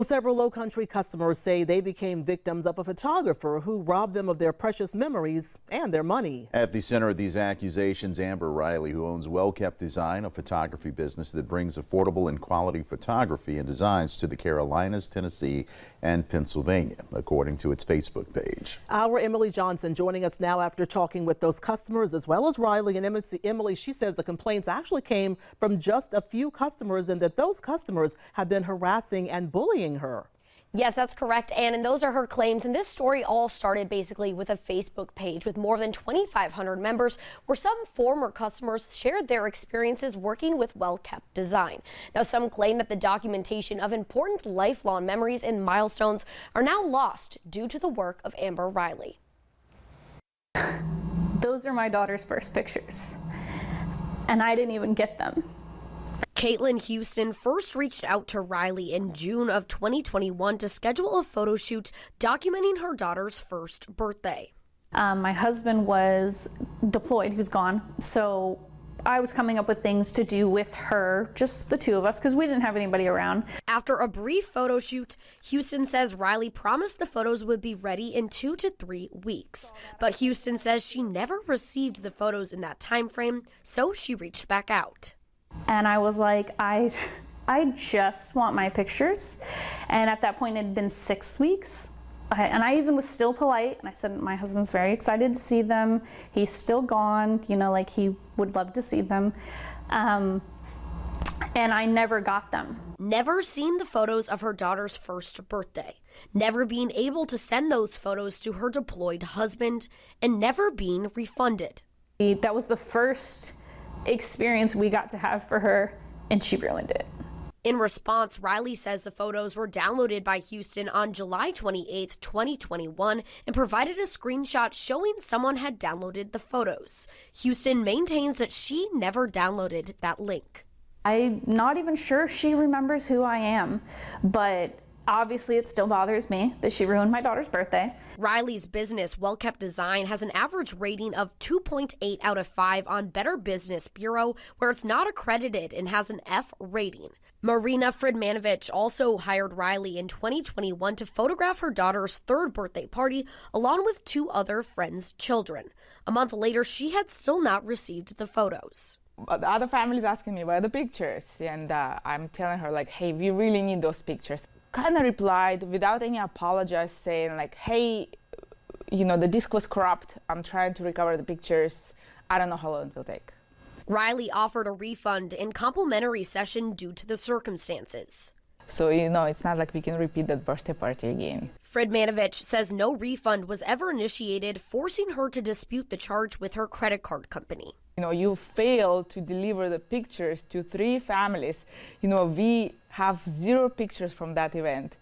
Several Lowcountry customers say they became victims of a photographer who robbed them of their precious memories and their money. At the center of these accusations, Amber Riley, who owns Well Kept Design, a photography business that brings affordable and quality photography and designs to the Carolinas, Tennessee, and Pennsylvania, according to its Facebook page. Our Emily Johnson joining us now after talking with those customers as well as Riley. And Emily, she says the complaints actually came from just a few customers and that those customers have been harassing and bullying her. Yes, that's correct, Ann, and those are her claims. And this story all started basically with a Facebook page with more than 2,500 members where some former customers shared their experiences working with Well Kept Design. Now, some claim that the documentation of important lifelong memories and milestones are now lost due to the work of Amber Riley. Those are my daughter's first pictures, and I didn't even get them. Caitlin Houston first reached out to Riley in June of 2021 to schedule a photo shoot documenting her daughter's first birthday. My husband was deployed, he was gone, so I was coming up with things to do with her, just the two of us, because we didn't have anybody around. After a brief photo shoot, Houston says Riley promised the photos would be ready in 2 to 3 weeks. But Houston says she never received the photos in that time frame, so she reached back out. And I was like, I just want my pictures. And at that point, it had been 6 weeks. And I even was still polite. And I said, my husband's very excited to see them. He's still gone, you know, like he would love to see them. And I never got them. Never seen the photos of her daughter's first birthday. Never being able to send those photos to her deployed husband. And never being refunded. That was the first experience we got to have for her, and she ruined it. In response, Riley says the photos were downloaded by Houston on July 28, 2021, and provided a screenshot showing someone had downloaded the photos. Houston maintains that she never downloaded that link. I'm not even sure if she remembers who I am, but obviously it still bothers me that she ruined my daughter's birthday. Riley's business, Well Kept Design, has an average rating of 2.8 out of 5 on Better Business Bureau, where it's not accredited and has an F rating. Marina Fridmanovich also hired Riley in 2021 to photograph her daughter's third birthday party, along with 2 other friends' children. A month later, she had still not received the photos. The other family's asking me about the pictures, and I'm telling her, like, hey, we really need those pictures. Kind of replied without any apology, saying like, hey, you know, the disk was corrupt. I'm trying to recover the pictures. I don't know how long it will take. Riley offered a refund and complimentary session due to the circumstances. So, you know, it's not like we can repeat that birthday party again. Fridmanovich says no refund was ever initiated, forcing her to dispute the charge with her credit card company. You know, you failed to deliver the pictures to 3 families. You know, we have 0 pictures from that event.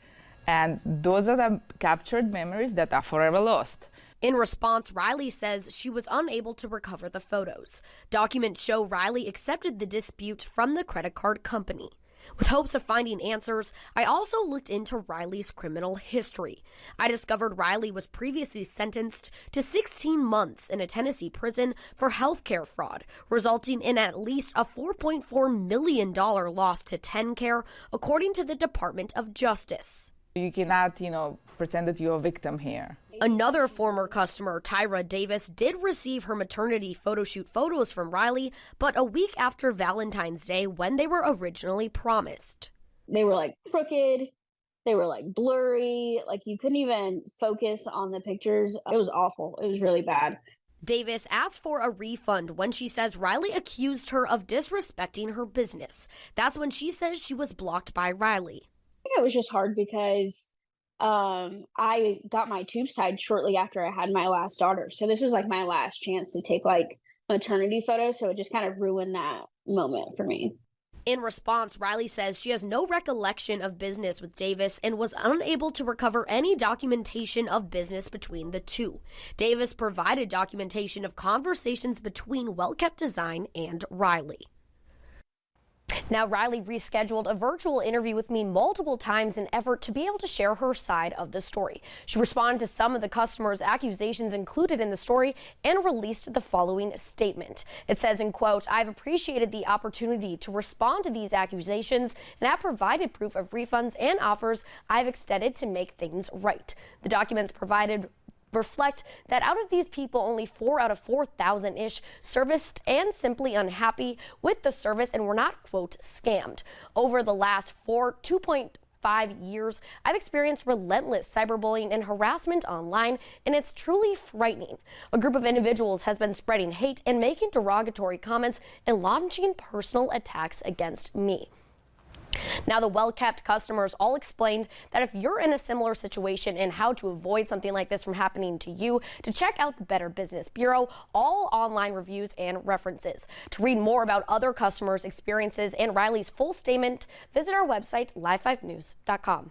And those are the captured memories that are forever lost. In response, Riley says she was unable to recover the photos. Documents show Riley accepted the dispute from the credit card company. With hopes of finding answers, I also looked into Riley's criminal history. I discovered Riley was previously sentenced to 16 months in a Tennessee prison for healthcare fraud, resulting in at least a $4.4 million loss to TennCare, according to the Department of Justice. You cannot, you know, pretend that you're a victim here. Another former customer, Tyra Davis, did receive her maternity photo shoot photos from Riley, but a week after Valentine's Day when they were originally promised. They were like crooked, they were like blurry, like you couldn't even focus on the pictures. It was awful. It was really bad. Davis asked for a refund when she says Riley accused her of disrespecting her business. That's when she says she was blocked by Riley. I think it was just hard because I got my tubes tied shortly after I had my last daughter. So this was like my last chance to take like maternity photos. So it just kind of ruined that moment for me. In response, Riley says she has no recollection of business with Davis and was unable to recover any documentation of business between the two. Davis provided documentation of conversations between Well Kept Design and Riley. Now, Riley rescheduled a virtual interview with me multiple times in an effort to be able to share her side of the story. She responded to some of the customers' accusations included in the story and released the following statement. It says, in quote, "I've appreciated the opportunity to respond to these accusations and have provided proof of refunds and offers I've extended to make things right. The documents provided reflect that out of these people, only 4 out of 4,000-ish serviced and simply unhappy with the service and were not, quote, scammed. Over the last 2.5 years, I've experienced relentless cyberbullying and harassment online, and it's truly frightening. A group of individuals has been spreading hate and making derogatory comments and launching personal attacks against me." Now, the well-kept customers all explained that if you're in a similar situation and how to avoid something like this from happening to you, to check out the Better Business Bureau, all online reviews and references. To read more about other customers' experiences and Riley's full statement, visit our website, live5news.com.